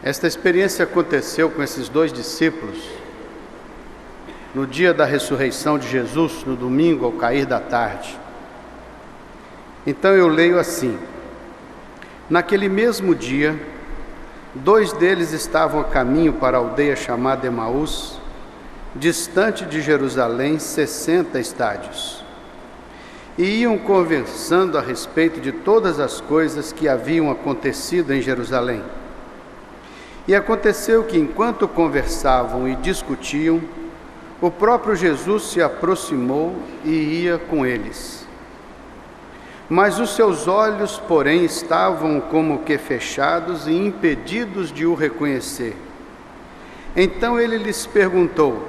Esta experiência aconteceu com esses dois discípulos no dia da ressurreição de Jesus, no domingo, ao cair da tarde. Então eu leio assim: naquele mesmo dia, 2 deles estavam a caminho para a aldeia chamada Emaús, distante de Jerusalém 60 estádios, e iam conversando a respeito de todas as coisas que haviam acontecido em Jerusalém. E aconteceu que, enquanto conversavam e discutiam, o próprio Jesus se aproximou e ia com eles. Mas os seus olhos, porém, estavam como que fechados e impedidos de o reconhecer. Então ele lhes perguntou: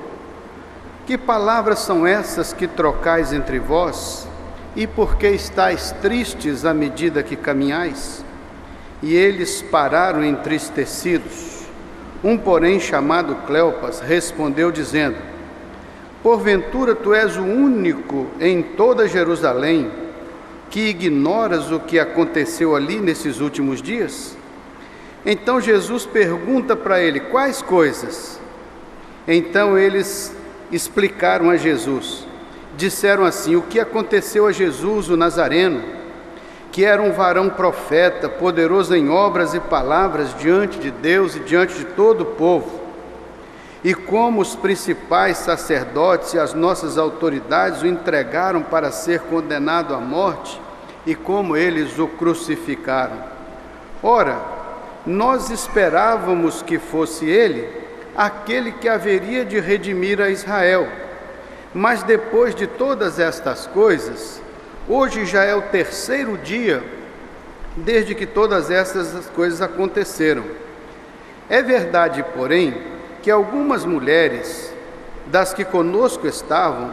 que palavras são essas que trocais entre vós? E por que estáis tristes à medida que caminhais? E eles pararam entristecidos. Um, porém, chamado Cleopas, respondeu dizendo: porventura tu és o único em toda Jerusalém que ignoras o que aconteceu ali nesses últimos dias? Então Jesus pergunta para ele: quais coisas? Então eles explicaram a Jesus. Disseram assim: o que aconteceu a Jesus, o Nazareno, que era um varão profeta, poderoso em obras e palavras diante de Deus e diante de todo o povo, e como os principais sacerdotes e as nossas autoridades o entregaram para ser condenado à morte, e como eles o crucificaram. Ora, nós esperávamos que fosse ele aquele que haveria de redimir a Israel. Mas depois de todas estas coisas, hoje já é o 3º dia desde que todas essas coisas aconteceram. É verdade, porém, que algumas mulheres, das que conosco estavam,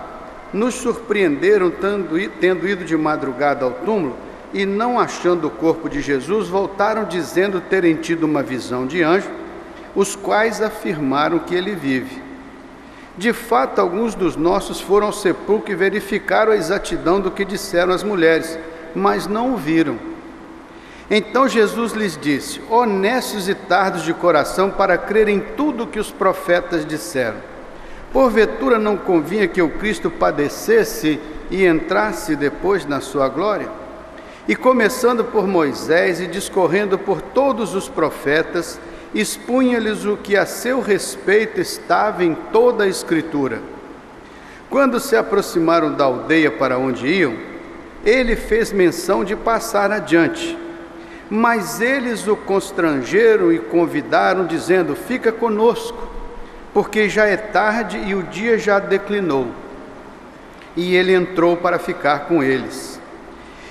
nos surpreenderam tendo ido de madrugada ao túmulo e, não achando o corpo de Jesus, voltaram dizendo terem tido uma visão de anjo, os quais afirmaram que ele vive. De fato, alguns dos nossos foram ao sepulcro e verificaram a exatidão do que disseram as mulheres, mas não o viram. Então Jesus lhes disse: honestos e tardos de coração para crer em tudo que os profetas disseram. Porventura não convinha que o Cristo padecesse e entrasse depois na sua glória? E começando por Moisés e discorrendo por todos os profetas, expunha-lhes o que a seu respeito estava em toda a Escritura. Quando se aproximaram da aldeia para onde iam, ele fez menção de passar adiante. Mas eles o constrangeram e convidaram, dizendo: fica conosco, porque já é tarde e o dia já declinou. E ele entrou para ficar com eles.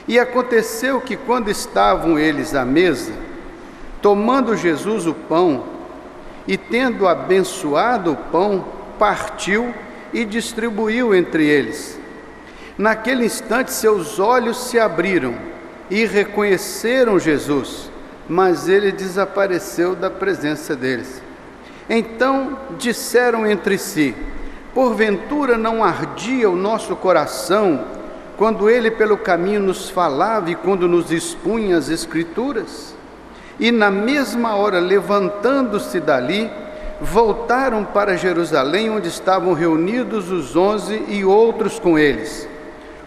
E aconteceu que, quando estavam eles à mesa, tomando Jesus o pão, e tendo abençoado o pão, partiu e distribuiu entre eles. Naquele instante seus olhos se abriram e reconheceram Jesus, mas ele desapareceu da presença deles. Então disseram entre si: porventura não ardia o nosso coração quando ele pelo caminho nos falava e quando nos expunha as Escrituras? E na mesma hora, levantando-se dali, voltaram para Jerusalém, onde estavam reunidos os 11 e outros com eles,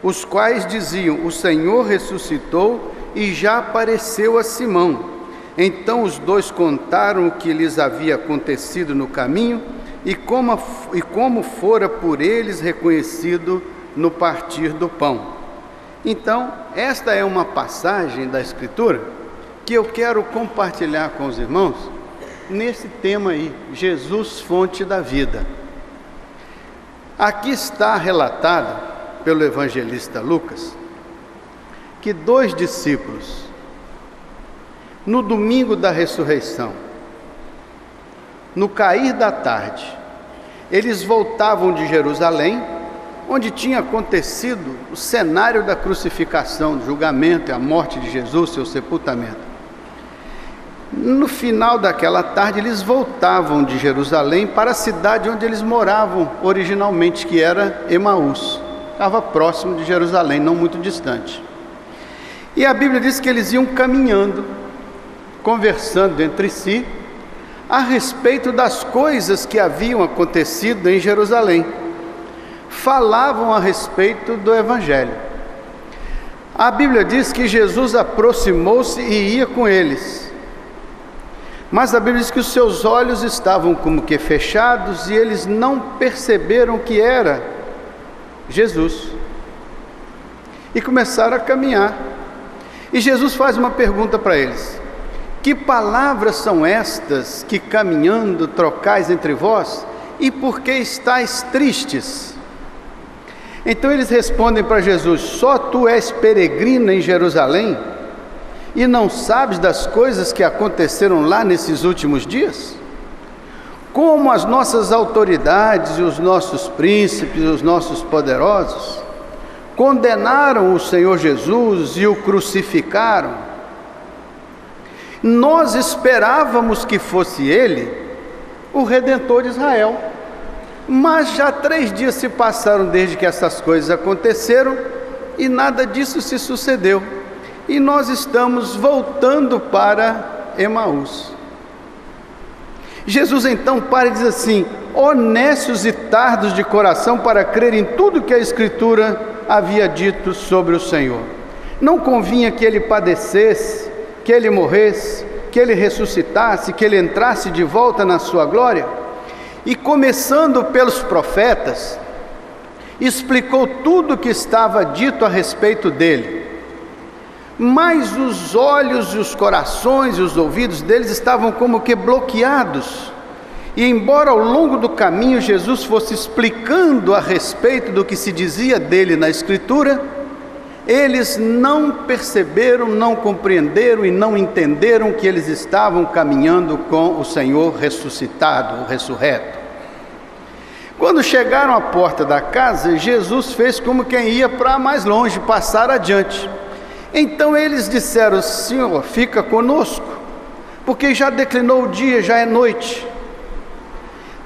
os quais diziam: o Senhor ressuscitou e já apareceu a Simão. Então os dois contaram o que lhes havia acontecido no caminho e como fora por eles reconhecido no partir do pão. Então, esta é uma passagem da Escritura que eu quero compartilhar com os irmãos nesse tema aí: Jesus, fonte da vida. Aqui está relatado pelo evangelista Lucas que 2 discípulos, no domingo da ressurreição, no cair da tarde, eles voltavam de Jerusalém, onde tinha acontecido o cenário da crucificação, do julgamento e a morte de Jesus, seu sepultamento. No final daquela tarde, eles voltavam de Jerusalém para a cidade onde eles moravam originalmente, que era Emaús. Estava próximo de Jerusalém, não muito distante. E a Bíblia diz que eles iam caminhando, conversando entre si, a respeito das coisas que haviam acontecido em Jerusalém. Falavam a respeito do Evangelho. A Bíblia diz que Jesus aproximou-se e ia com eles. Mas a Bíblia diz que os seus olhos estavam como que fechados e eles não perceberam que era Jesus. E começaram a caminhar. E Jesus faz uma pergunta para eles: que palavras são estas que caminhando trocais entre vós? E por que estáis tristes? Então eles respondem para Jesus: só tu és peregrino em Jerusalém e não sabes das coisas que aconteceram lá nesses últimos dias? Como as nossas autoridades e os nossos príncipes, os nossos poderosos, condenaram o Senhor Jesus e o crucificaram. Nós esperávamos que fosse Ele o Redentor de Israel. Mas já 3 dias se passaram desde que essas coisas aconteceram e nada disso se sucedeu. E nós estamos voltando para Emaús. Jesus então para e diz assim: honestos e tardos de coração para crer em tudo que a Escritura havia dito sobre o Senhor. Não convinha que Ele padecesse, que Ele morresse, que Ele ressuscitasse, que Ele entrasse de volta na sua glória? E começando pelos profetas, explicou tudo o que estava dito a respeito dele. Mas os olhos e os corações e os ouvidos deles estavam como que bloqueados. E embora ao longo do caminho Jesus fosse explicando a respeito do que se dizia dele na Escritura, eles não perceberam, não compreenderam e não entenderam que eles estavam caminhando com o Senhor ressuscitado, o ressurreto. Quando chegaram à porta da casa, Jesus fez como quem ia para mais longe, passar adiante. Então eles disseram: Senhor, fica conosco, porque já declinou o dia, já é noite.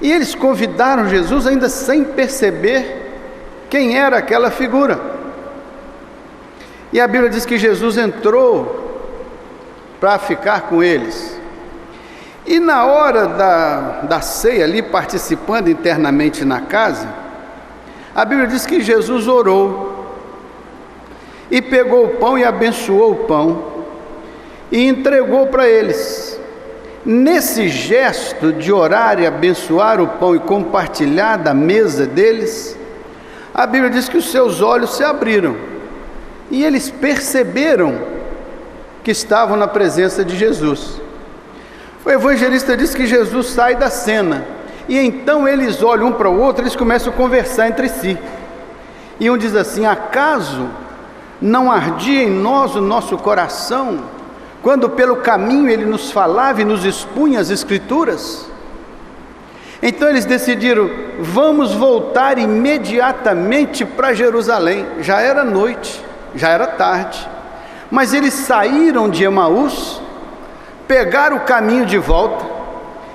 E eles convidaram Jesus ainda sem perceber quem era aquela figura. E a Bíblia diz que Jesus entrou para ficar com eles. E na hora da ceia ali, participando internamente na casa, a Bíblia diz que Jesus orou. E pegou o pão e abençoou o pão e entregou para eles. Nesse gesto de orar e abençoar o pão e compartilhar da mesa deles, a Bíblia diz que os seus olhos se abriram e eles perceberam que estavam na presença de Jesus. O evangelista diz que Jesus sai da cena e então eles olham um para o outro, eles começam a conversar entre si. E um diz assim: acaso não ardia em nós o nosso coração, quando pelo caminho Ele nos falava e nos expunha as Escrituras? Então eles decidiram: vamos voltar imediatamente para Jerusalém. Já era noite, já era tarde, mas eles saíram de Emaús, pegaram o caminho de volta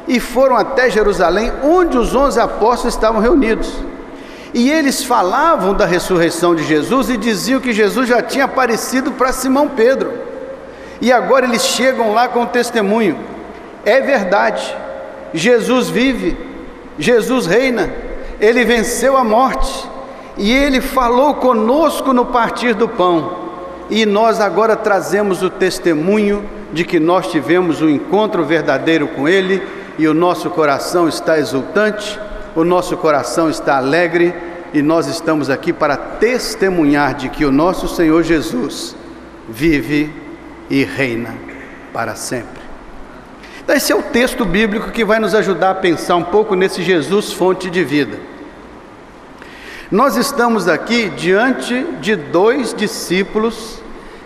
e foram até Jerusalém, onde os 11 apóstolos estavam reunidos. E eles falavam da ressurreição de Jesus e diziam que Jesus já tinha aparecido para Simão Pedro. E agora eles chegam lá com o testemunho: é verdade, Jesus vive, Jesus reina, Ele venceu a morte, e Ele falou conosco no partir do pão. E nós agora trazemos o testemunho de que nós tivemos um encontro verdadeiro com Ele, e o nosso coração está exultante, o nosso coração está alegre, e nós estamos aqui para testemunhar de que o nosso Senhor Jesus vive e reina para sempre. Então esse é o texto bíblico que vai nos ajudar a pensar um pouco nesse Jesus fonte de vida. Nós estamos aqui diante de 2 discípulos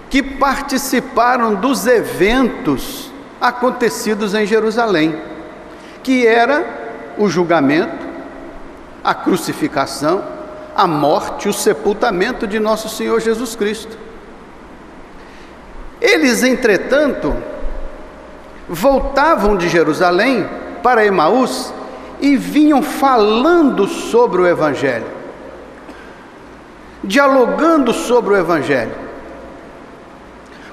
que participaram dos eventos acontecidos em Jerusalém, que era o julgamento, a crucificação, a morte, o sepultamento de nosso Senhor Jesus Cristo. Eles, entretanto, voltavam de Jerusalém para Emaús e vinham falando sobre o Evangelho, dialogando sobre o Evangelho,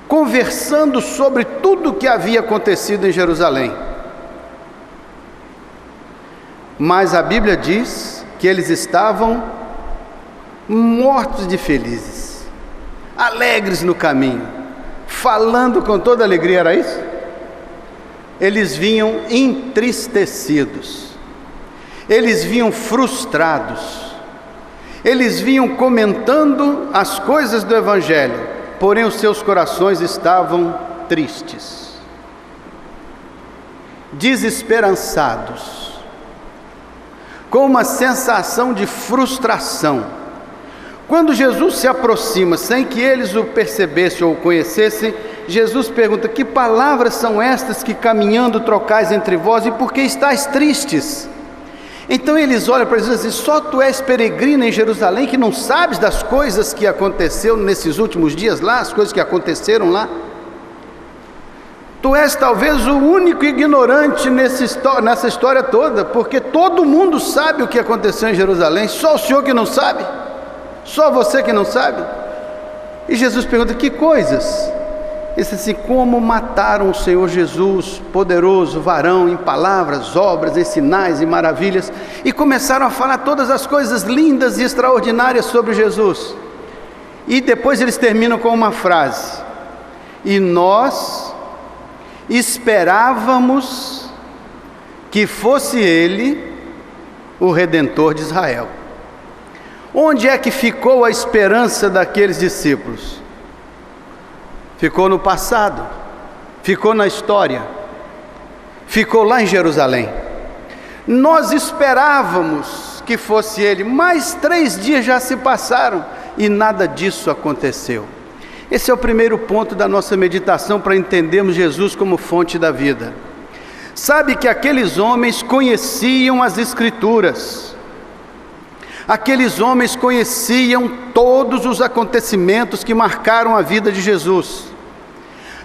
conversando sobre tudo o que havia acontecido em Jerusalém. Mas a Bíblia diz que eles estavam mortos de felizes, alegres no caminho, falando com toda alegria. Era isso? Eles vinham entristecidos, eles vinham frustrados, eles vinham comentando as coisas do Evangelho, porém os seus corações estavam tristes, desesperançados, com uma sensação de frustração. Quando Jesus se aproxima, sem que eles o percebessem ou o conhecessem, Jesus pergunta: que palavras são estas que caminhando trocais entre vós, e por que estáis tristes? Então eles olham para Jesus e dizem: só tu és peregrino em Jerusalém, que não sabes das coisas que aconteceram nesses últimos dias lá, as coisas que aconteceram lá? Tu és talvez o único ignorante nessa história toda, porque todo mundo sabe o que aconteceu em Jerusalém, só o Senhor que não sabe, só você que não sabe. E Jesus pergunta: que coisas? Ele disse assim: como mataram o Senhor Jesus, poderoso varão, em palavras, obras, em sinais e maravilhas. E começaram a falar todas as coisas lindas e extraordinárias sobre Jesus. E depois eles terminam com uma frase: e nós esperávamos que fosse Ele o Redentor de Israel. Onde é que ficou a esperança daqueles discípulos? Ficou no passado, ficou na história, ficou lá em Jerusalém. Nós esperávamos que fosse Ele, mas 3 dias já se passaram e nada disso aconteceu. Esse é o primeiro ponto da nossa meditação para entendermos Jesus como fonte da vida. Sabe que aqueles homens conheciam as Escrituras, aqueles homens conheciam todos os acontecimentos que marcaram a vida de Jesus.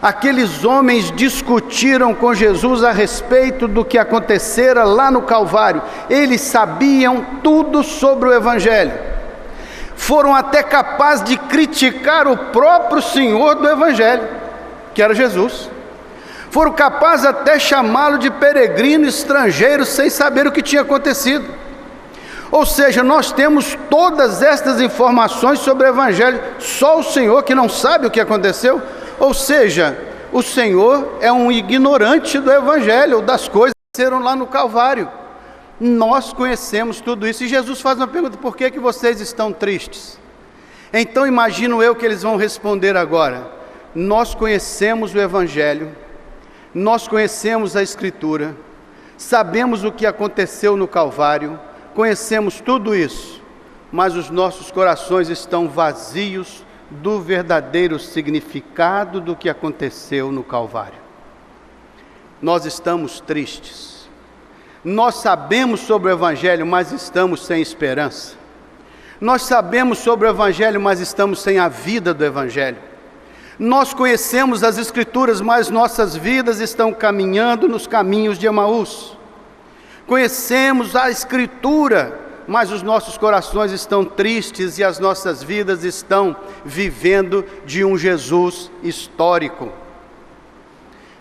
Aqueles homens discutiram com Jesus a respeito do que acontecera lá no Calvário. Eles sabiam tudo sobre o Evangelho. Foram até capazes de criticar o próprio Senhor do Evangelho, que era Jesus. Foram capazes até chamá-lo de peregrino estrangeiro, sem saber o que tinha acontecido. Ou seja, nós temos todas estas informações sobre o Evangelho, só o Senhor que não sabe o que aconteceu. Ou seja, o Senhor é um ignorante do Evangelho, das coisas que aconteceram lá no Calvário. Nós conhecemos tudo isso. E Jesus faz uma pergunta: por que vocês estão tristes? Então imagino eu que eles vão responder agora: nós conhecemos o Evangelho, nós conhecemos a Escritura, sabemos o que aconteceu no Calvário, conhecemos tudo isso, mas os nossos corações estão vazios do verdadeiro significado do que aconteceu no Calvário. Nós estamos tristes. Nós sabemos sobre o Evangelho, mas estamos sem esperança. Nós sabemos sobre o Evangelho, mas estamos sem a vida do Evangelho. Nós conhecemos as Escrituras, mas nossas vidas estão caminhando nos caminhos de Emaús. Conhecemos a Escritura, mas os nossos corações estão tristes e as nossas vidas estão vivendo de um Jesus histórico.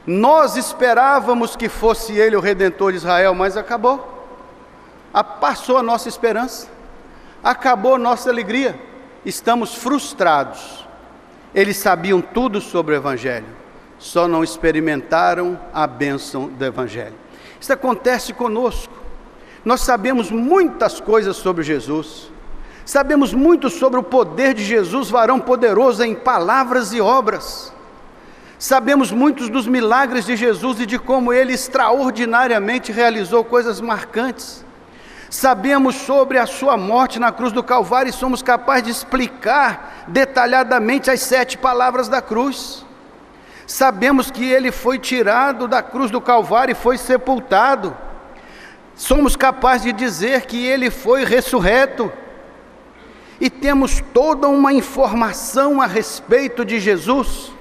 Nós esperávamos que fosse Ele o Redentor de Israel, mas acabou. Passou a nossa esperança, acabou a nossa alegria. Estamos frustrados. Eles sabiam tudo sobre o Evangelho, só não experimentaram a bênção do Evangelho. Isso acontece conosco. Nós sabemos muitas coisas sobre Jesus, sabemos muito sobre o poder de Jesus, varão poderoso em palavras e obras. Sabemos muitos dos milagres de Jesus e de como Ele extraordinariamente realizou coisas marcantes. Sabemos sobre a sua morte na cruz do Calvário e somos capazes de explicar detalhadamente as 7 palavras da cruz. Sabemos que Ele foi tirado da cruz do Calvário e foi sepultado. Somos capazes de dizer que Ele foi ressurreto. E temos toda uma informação a respeito de Jesus.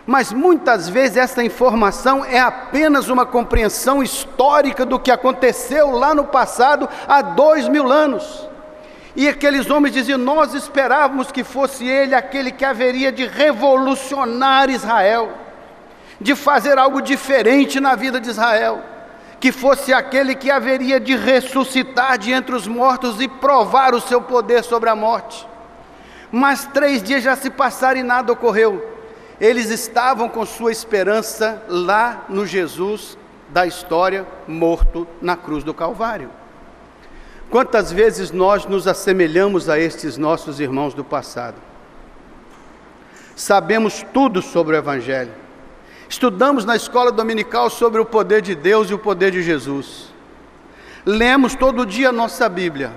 Mas muitas vezes essa informação é apenas uma compreensão histórica do que aconteceu lá no passado, há 2000 anos. E aqueles homens diziam: nós esperávamos que fosse Ele aquele que haveria de revolucionar Israel, de fazer algo diferente na vida de Israel, que fosse aquele que haveria de ressuscitar de entre os mortos e provar o seu poder sobre a morte. Mas 3 dias já se passaram e nada ocorreu. Eles estavam com sua esperança lá no Jesus da história, morto na cruz do Calvário. Quantas vezes nós nos assemelhamos a estes nossos irmãos do passado? Sabemos tudo sobre o Evangelho. Estudamos na escola dominical sobre o poder de Deus e o poder de Jesus. Lemos todo dia a nossa Bíblia.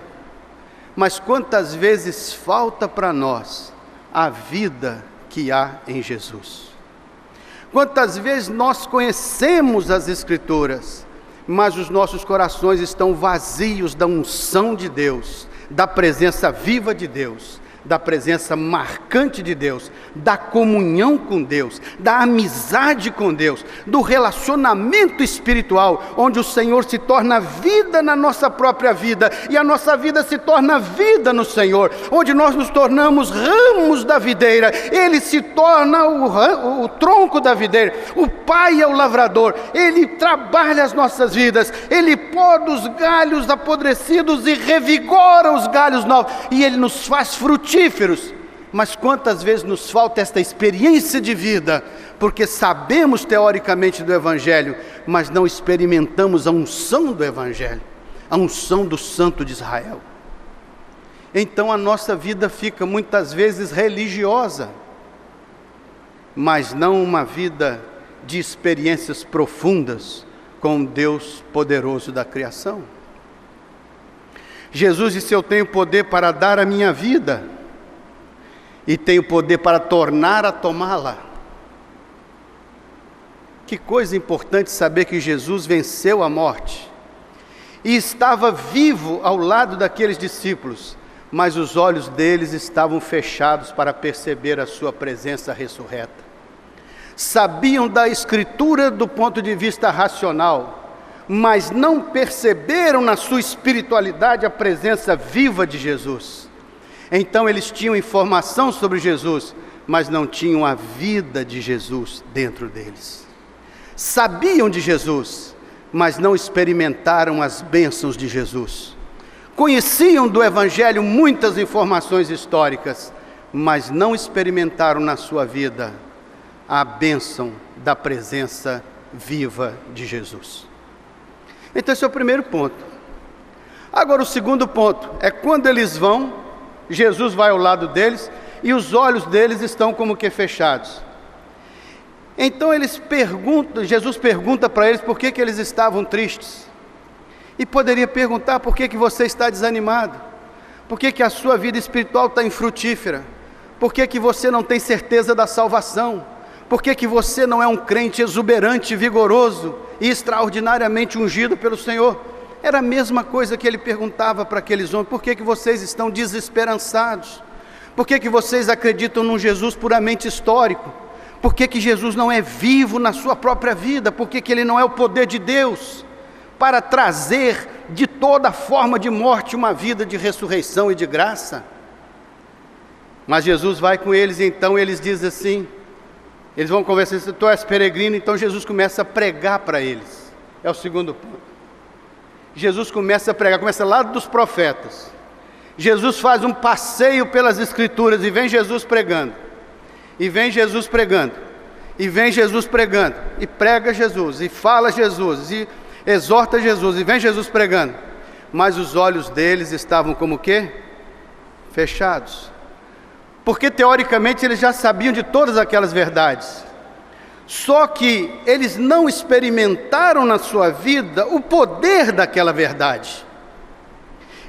Mas quantas vezes falta para nós a vida que há em Jesus? Quantas vezes nós conhecemos as Escrituras, mas os nossos corações estão vazios da unção de Deus, da presença viva de Deus, da presença marcante de Deus, da comunhão com Deus, da amizade com Deus, do relacionamento espiritual, onde o Senhor se torna vida na nossa própria vida, e a nossa vida se torna vida no Senhor, onde nós nos tornamos ramos da videira, Ele se torna o tronco da videira, o Pai é o lavrador, Ele trabalha as nossas vidas, Ele poda os galhos apodrecidos e revigora os galhos novos, e Ele nos faz frutíferos. Mas quantas vezes nos falta esta experiência de vida, porque sabemos teoricamente do Evangelho, mas não experimentamos a unção do Evangelho, a unção do Santo de Israel. Então a nossa vida fica muitas vezes religiosa, mas não uma vida de experiências profundas com o Deus poderoso da criação. Jesus disse: eu tenho poder para dar a minha vida, e tenho poder para tornar a tomá-la. Que coisa importante saber que Jesus venceu a morte, e estava vivo ao lado daqueles discípulos, mas os olhos deles estavam fechados para perceber a sua presença ressurreta. Sabiam da Escritura do ponto de vista racional, mas não perceberam na sua espiritualidade a presença viva de Jesus. Então eles tinham informação sobre Jesus, mas não tinham a vida de Jesus dentro deles. Sabiam de Jesus, mas não experimentaram as bênçãos de Jesus. Conheciam do Evangelho muitas informações históricas, mas não experimentaram na sua vida a bênção da presença viva de Jesus. Então esse é o primeiro ponto. Agora o segundo ponto é quando eles vão, Jesus vai ao lado deles e os olhos deles estão como que fechados. Então Jesus pergunta para eles por que eles estavam tristes. E poderia perguntar: por que você está desanimado? Por que a sua vida espiritual está infrutífera? Por que você não tem certeza da salvação? Por que você não é um crente exuberante, vigoroso e extraordinariamente ungido pelo Senhor? Era a mesma coisa que ele perguntava para aqueles homens: por que vocês estão desesperançados? Por que vocês acreditam num Jesus puramente histórico? Por que Jesus não é vivo na sua própria vida? Por que Ele não é o poder de Deus para trazer de toda forma de morte uma vida de ressurreição e de graça? Mas Jesus vai com eles e então eles dizem assim, eles vão conversar: tu és peregrino. Então Jesus começa a pregar para eles. É o segundo ponto. Jesus começa a pregar, começa lá dos profetas. Jesus faz um passeio pelas Escrituras e vem Jesus pregando. E vem Jesus pregando. E vem Jesus pregando. E prega Jesus. E fala Jesus. E exorta Jesus. E vem Jesus pregando. Mas os olhos deles estavam como o quê? Fechados. Porque teoricamente eles já sabiam de todas aquelas verdades. Só que eles não experimentaram na sua vida o poder daquela verdade.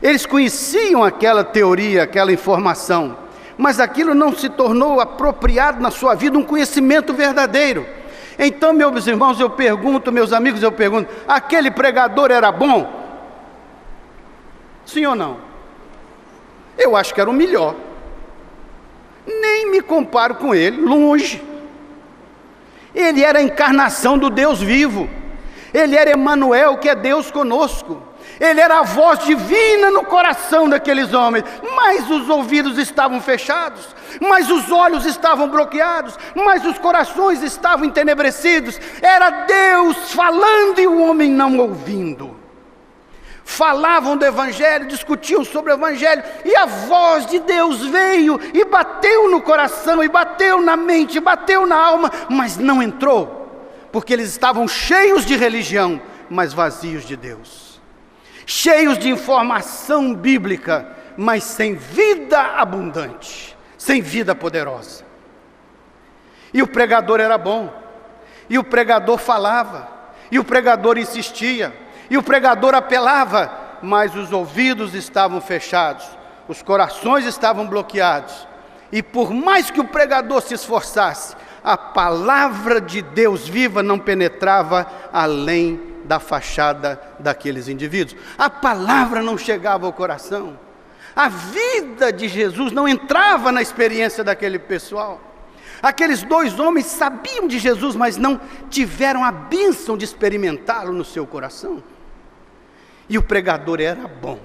Eles conheciam aquela teoria, aquela informação, mas aquilo não se tornou apropriado na sua vida, um conhecimento verdadeiro. Então, meus irmãos, eu pergunto, meus amigos, eu pergunto: aquele pregador era bom? Sim ou não? Eu acho que era o melhor. Nem me comparo com ele, longe. Ele era a encarnação do Deus vivo. Ele era Emanuel, que é Deus conosco. Ele era a voz divina no coração daqueles homens, mas os ouvidos estavam fechados, mas os olhos estavam bloqueados, mas os corações estavam entenebrecidos. Era Deus falando e o homem não ouvindo. Falavam do Evangelho, discutiam sobre o Evangelho, e a voz de Deus veio e bateu no coração, e bateu na mente, e bateu na alma, mas não entrou, porque eles estavam cheios de religião, mas vazios de Deus, cheios de informação bíblica, mas sem vida abundante, sem vida poderosa. E o pregador era bom, e o pregador falava, e o pregador insistia, e o pregador apelava, mas os ouvidos estavam fechados, os corações estavam bloqueados, e por mais que o pregador se esforçasse, a palavra de Deus viva não penetrava além da fachada daqueles indivíduos. A palavra não chegava ao coração, a vida de Jesus não entrava na experiência daquele pessoal. Aqueles dois homens sabiam de Jesus, mas não tiveram a bênção de experimentá-lo no seu coração. E o pregador era bom,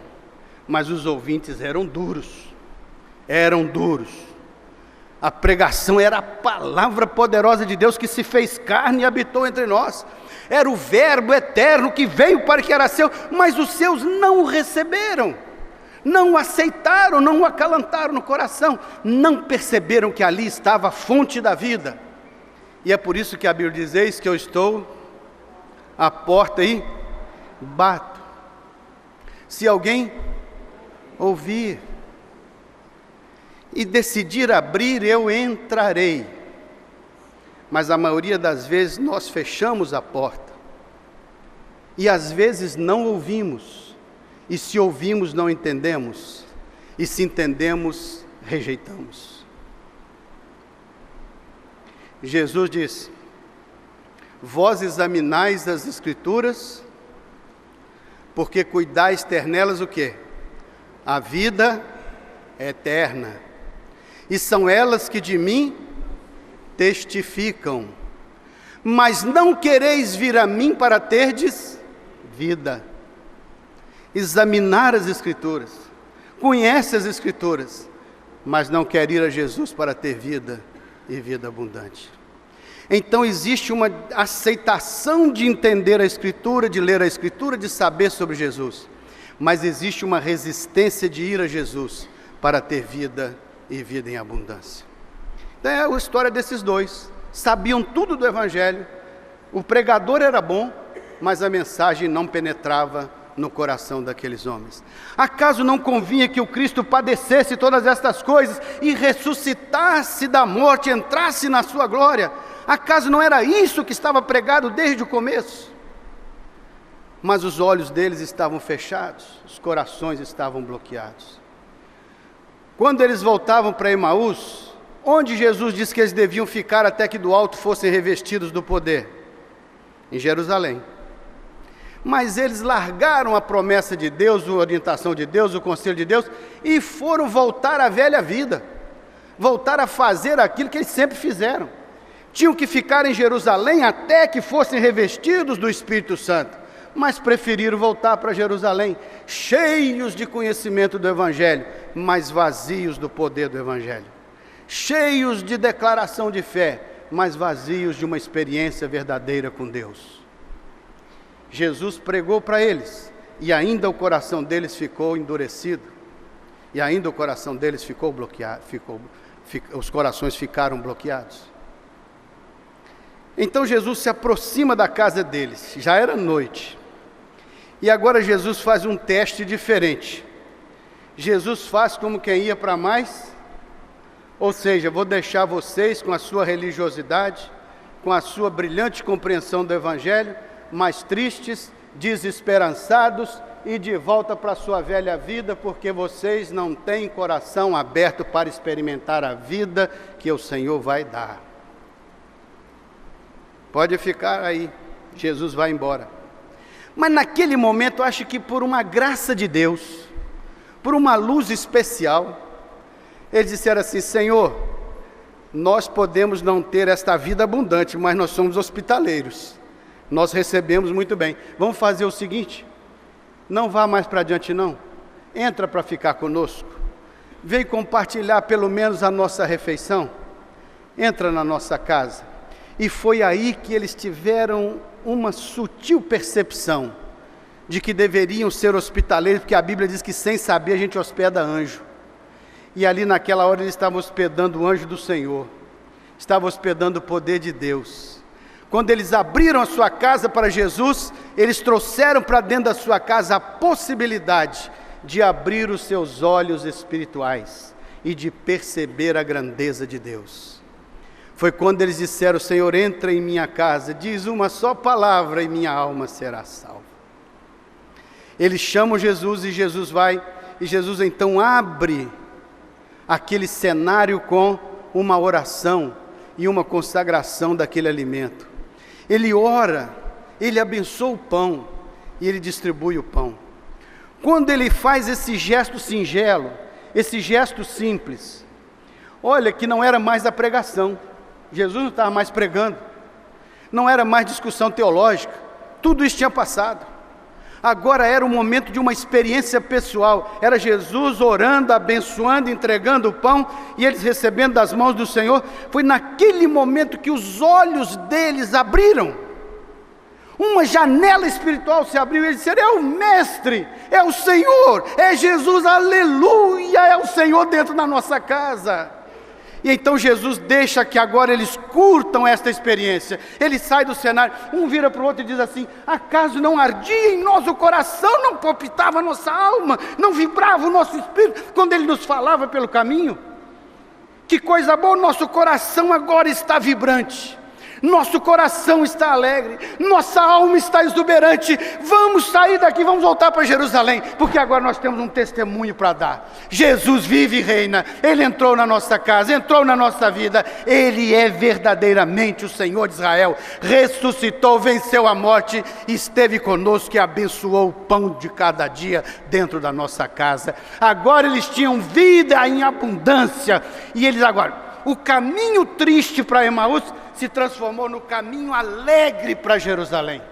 mas os ouvintes eram duros. A pregação era a palavra poderosa de Deus que se fez carne e habitou entre nós. Era o verbo eterno que veio para que era seu, mas os seus não o receberam, não o aceitaram, não o acalantaram no coração, não perceberam que ali estava a fonte da vida. E é por isso que a Bíblia diz: eis que eu estou à porta e bato. Se alguém ouvir e decidir abrir, eu entrarei. Mas a maioria das vezes nós fechamos a porta, e às vezes não ouvimos, e se ouvimos não entendemos, e se entendemos, rejeitamos. Jesus disse: vós examinais as Escrituras, porque cuidais ter nelas o quê? A vida eterna, e são elas que de mim testificam, mas não quereis vir a mim para terdes vida. Examinar as Escrituras, conhece as Escrituras, mas não quer ir a Jesus para ter vida e vida abundante. Então existe uma aceitação de entender a Escritura, de ler a Escritura, de saber sobre Jesus, mas existe uma resistência de ir a Jesus para ter vida e vida em abundância. Então é a história desses dois, sabiam tudo do Evangelho, o pregador era bom, mas a mensagem não penetrava no coração daqueles homens. Acaso não convinha que o Cristo padecesse todas estas coisas e ressuscitasse da morte, entrasse na sua glória? Acaso não era isso que estava pregado desde o começo? Mas os olhos deles estavam fechados, os corações estavam bloqueados. Quando eles voltavam para Emaús, onde Jesus disse que eles deviam ficar até que do alto fossem revestidos do poder? Em Jerusalém. Mas eles largaram a promessa de Deus, a orientação de Deus, o conselho de Deus, e foram voltar à velha vida, voltar a fazer aquilo que eles sempre fizeram. Tinham que ficar em Jerusalém até que fossem revestidos do Espírito Santo, mas preferiram voltar para Jerusalém, cheios de conhecimento do Evangelho, mas vazios do poder do Evangelho, cheios de declaração de fé, mas vazios de uma experiência verdadeira com Deus. Jesus pregou para eles, e ainda o coração deles ficou endurecido, e ainda o coração deles ficou bloqueado, os corações ficaram bloqueados. Então Jesus se aproxima da casa deles, já era noite, e agora Jesus faz um teste diferente. Jesus faz como quem ia para mais, ou seja, vou deixar vocês com a sua religiosidade, com a sua brilhante compreensão do Evangelho, mais tristes, desesperançados e de volta para a sua velha vida, porque vocês não têm coração aberto para experimentar a vida que o Senhor vai dar. Pode ficar aí, Jesus vai embora. Mas naquele momento, eu acho que por uma graça de Deus, por uma luz especial, eles disseram assim: Senhor, nós podemos não ter esta vida abundante, mas nós somos hospitaleiros, nós recebemos muito bem. Vamos fazer o seguinte: Não vá mais para adiante não. Entra para ficar conosco. Vem compartilhar pelo menos a nossa refeição. Entra na nossa casa. E foi aí que eles tiveram uma sutil percepção de que deveriam ser hospitaleiros, porque a Bíblia diz que sem saber a gente hospeda anjo. E ali naquela hora eles estavam hospedando o anjo do Senhor. Estavam hospedando o poder de Deus. Quando eles abriram a sua casa para Jesus, eles trouxeram para dentro da sua casa a possibilidade de abrir os seus olhos espirituais e de perceber a grandeza de Deus. Foi quando eles disseram: Senhor, entra em minha casa, diz uma só palavra e minha alma será salva. Eles chamam Jesus e Jesus vai, e Jesus então abre aquele cenário com uma oração e uma consagração daquele alimento. Ele ora, ele abençoa o pão e ele distribui o pão. Quando ele faz esse gesto singelo, esse gesto simples, olha que não era mais a pregação. Jesus não estava mais pregando, não era mais discussão teológica, tudo isso tinha passado. Agora era o momento de uma experiência pessoal, era Jesus orando, abençoando, entregando o pão, e eles recebendo das mãos do Senhor. Foi naquele momento que os olhos deles abriram, uma janela espiritual se abriu, e eles disseram: é o Mestre, é o Senhor, é Jesus, aleluia, é o Senhor dentro da nossa casa. E então Jesus deixa que agora eles curtam esta experiência. Ele sai do cenário, um vira para o outro e diz assim: acaso não ardia em nós o coração, não palpitava a nossa alma, não vibrava o nosso espírito, quando Ele nos falava pelo caminho? Que coisa boa, nosso coração agora está vibrante, nosso coração está alegre, nossa alma está exuberante. Vamos sair daqui, vamos voltar para Jerusalém, porque agora nós temos um testemunho para dar. Jesus vive e reina, Ele entrou na nossa casa, entrou na nossa vida. Ele é verdadeiramente o Senhor de Israel, ressuscitou, venceu a morte, esteve conosco e abençoou o pão de cada dia dentro da nossa casa. Agora eles tinham vida em abundância, e eles agora, o caminho triste para Emaús se transformou no caminho alegre para Jerusalém.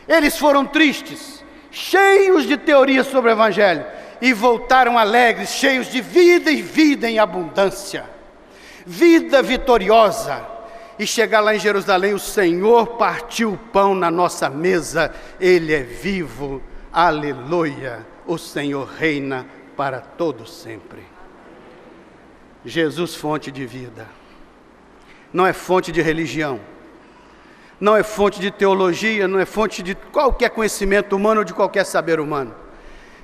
Eles foram tristes, cheios de teorias sobre o Evangelho, e voltaram alegres, cheios de vida, e vida em abundância, vida vitoriosa. E chegar lá em Jerusalém, o Senhor partiu o pão na nossa mesa. Ele é vivo, aleluia, o Senhor reina para todo sempre. Jesus, fonte de vida, não é fonte de religião, não é fonte de teologia, não é fonte de qualquer conhecimento humano ou de qualquer saber humano.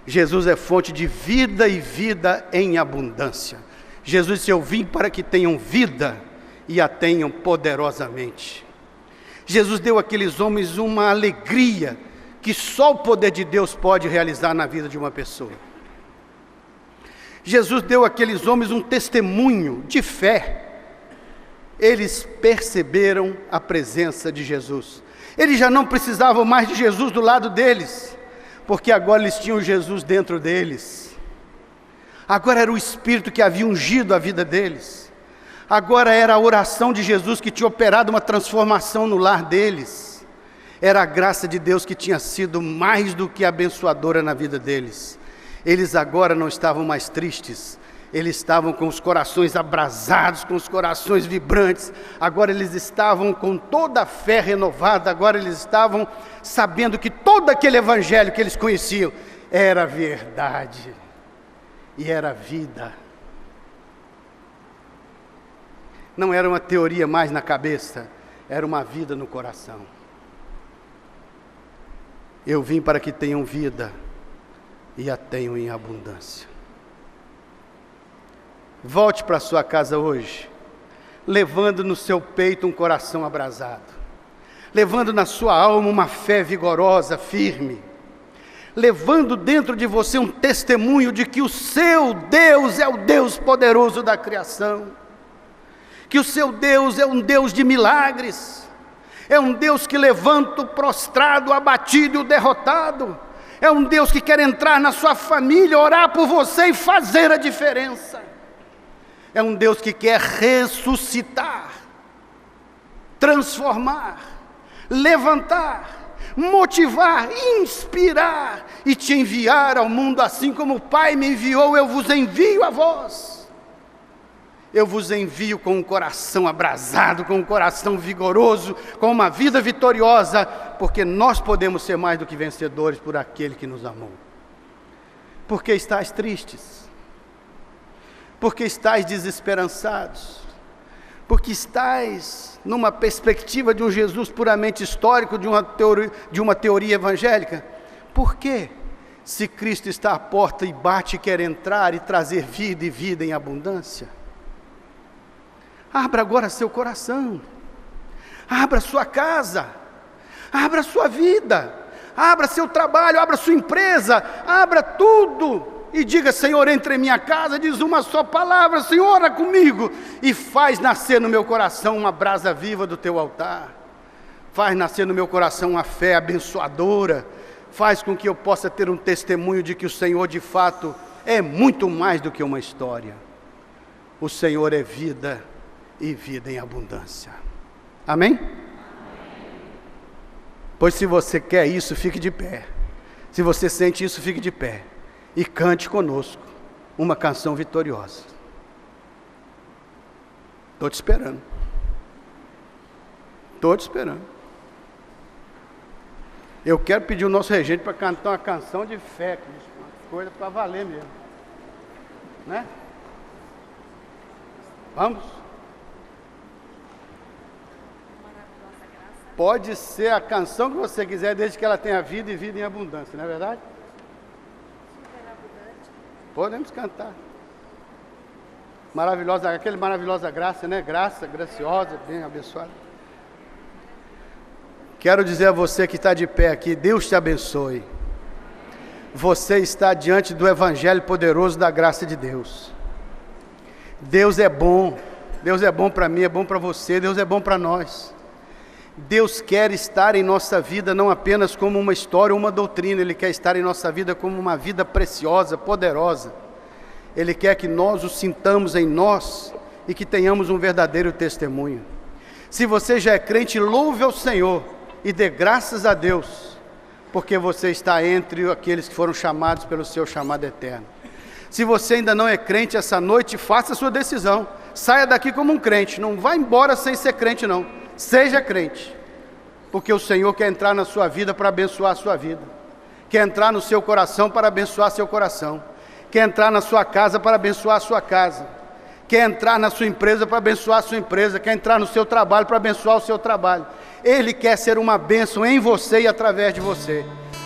Jesus é fonte de vida, e vida em abundância. Jesus disse: eu vim para que tenham vida e a tenham poderosamente. Jesus deu àqueles homens uma alegria que só o poder de Deus pode realizar na vida de uma pessoa. Jesus deu àqueles homens um testemunho de fé. Eles perceberam a presença de Jesus. Eles já não precisavam mais de Jesus do lado deles, porque agora eles tinham Jesus dentro deles. Agora era o Espírito que havia ungido a vida deles. Agora era a oração de Jesus que tinha operado uma transformação no lar deles. Era a graça de Deus que tinha sido mais do que abençoadora na vida deles. Eles agora não estavam mais tristes, eles estavam com os corações abrasados, com os corações vibrantes. Agora eles estavam com toda a fé renovada. Agora eles estavam sabendo que todo aquele evangelho que eles conheciam era verdade e era vida. Não era uma teoria mais na cabeça, era uma vida no coração. Eu vim para que tenham vida e a tenham em abundância. Volte para sua casa hoje, levando no seu peito um coração abrasado, levando na sua alma uma fé vigorosa, firme, levando dentro de você um testemunho de que o seu Deus é o Deus poderoso da criação, que o seu Deus é um Deus de milagres, é um Deus que levanta o prostrado, o abatido e o derrotado, é um Deus que quer entrar na sua família, orar por você e fazer a diferença. É um Deus que quer ressuscitar, transformar, levantar, motivar, inspirar e te enviar ao mundo, assim como o Pai me enviou, eu vos envio a vós. Eu vos envio com um coração abrasado, com um coração vigoroso, com uma vida vitoriosa, porque nós podemos ser mais do que vencedores por aquele que nos amou. Porque estáis tristes? Porque estáis desesperançados? Porque estáis numa perspectiva de um Jesus puramente histórico, de uma teoria evangélica? Por quê? Se Cristo está à porta e bate e quer entrar e trazer vida e vida em abundância. Abra agora seu coração, abra sua casa, abra sua vida, abra seu trabalho, abra sua empresa, abra tudo. E diga: Senhor, entre em minha casa, diz uma só palavra: Senhor, ora comigo, e faz nascer no meu coração uma brasa viva do teu altar, faz nascer no meu coração uma fé abençoadora, faz com que eu possa ter um testemunho de que o Senhor de fato é muito mais do que uma história. O Senhor é vida e vida em abundância. Amém? Pois se você quer isso, fique de pé. Se você sente isso, fique de pé e cante conosco uma canção vitoriosa. Estou te esperando. Estou te esperando. Eu quero pedir o nosso regente para cantar uma canção de fé, uma coisa para valer mesmo, né? Vamos? Pode ser a canção que você quiser, desde que ela tenha vida e vida em abundância, não é verdade? Podemos cantar. Maravilhosa, aquele maravilhosa graça, né? Graça, graciosa, bem abençoada. Quero dizer a você que está de pé aqui: Deus te abençoe. Você está diante do evangelho poderoso da graça de Deus. Deus é bom para mim, é bom para você, Deus é bom para nós. Deus quer estar em nossa vida não apenas como uma história ou uma doutrina, Ele quer estar em nossa vida como uma vida preciosa, poderosa. Ele quer que nós o sintamos em nós e que tenhamos um verdadeiro testemunho. Se você já é crente, louve ao Senhor e dê graças a Deus, porque você está entre aqueles que foram chamados pelo seu chamado eterno. Se você ainda não é crente, essa noite faça a sua decisão, saia daqui como um crente, não vá embora sem ser crente não, seja crente, porque o Senhor quer entrar na sua vida para abençoar a sua vida, quer entrar no seu coração para abençoar seu coração, quer entrar na sua casa para abençoar a sua casa, quer entrar na sua empresa para abençoar a sua empresa, quer entrar no seu trabalho para abençoar o seu trabalho. Ele quer ser uma bênção em você e através de você.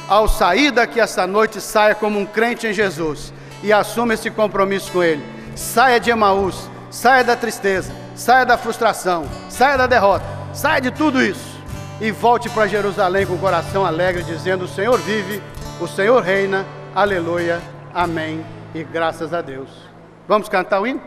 Ao sair daqui essa noite, saia como um crente em Jesus e assuma esse compromisso com Ele. Saia de Emaús, saia da tristeza, saia da frustração, saia da derrota, saia de tudo isso e volte para Jerusalém com o coração alegre, dizendo: o Senhor vive, o Senhor reina, aleluia, amém e graças a Deus. Vamos cantar o hino?